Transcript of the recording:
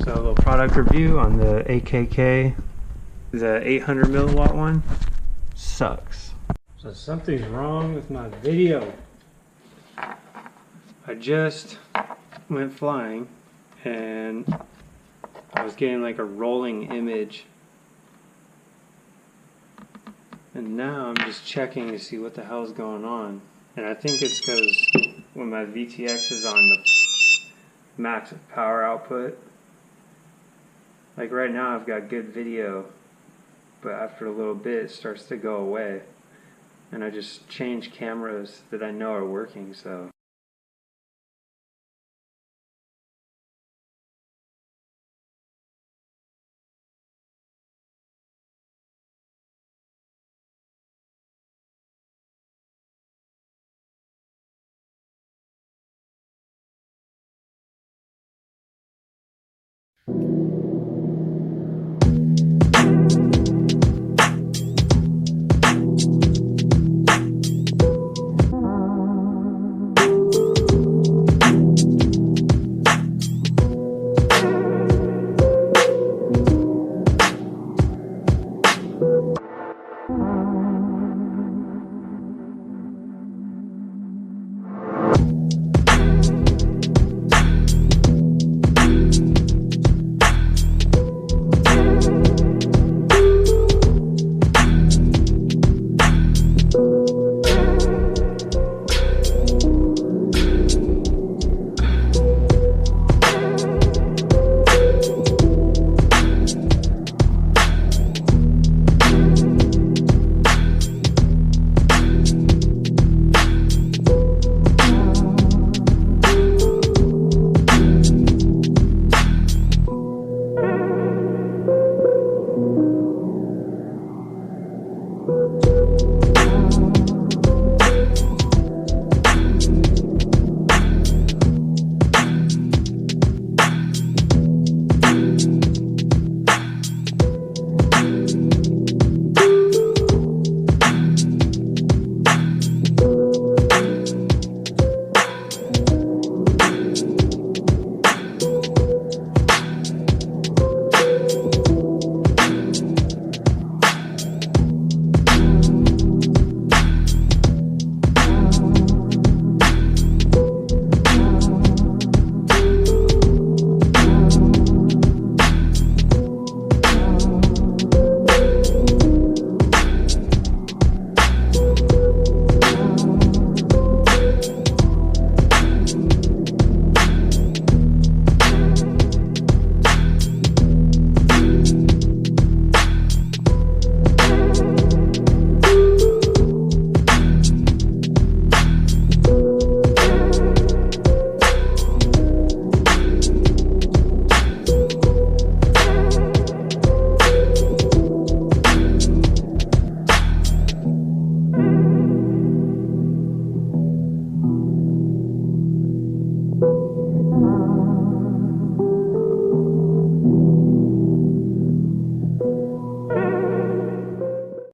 So a little product review on the AKK, the 800 milliwatt one. Sucks. So something's wrong with my video. I just went flying and I was getting like a rolling image. And now I'm just checking to see what the hell's going on. And I think it's because when my VTX is on the max power output, like right now I've got good video, but after a little bit it starts to go away. And I just changed cameras that I know are working, so.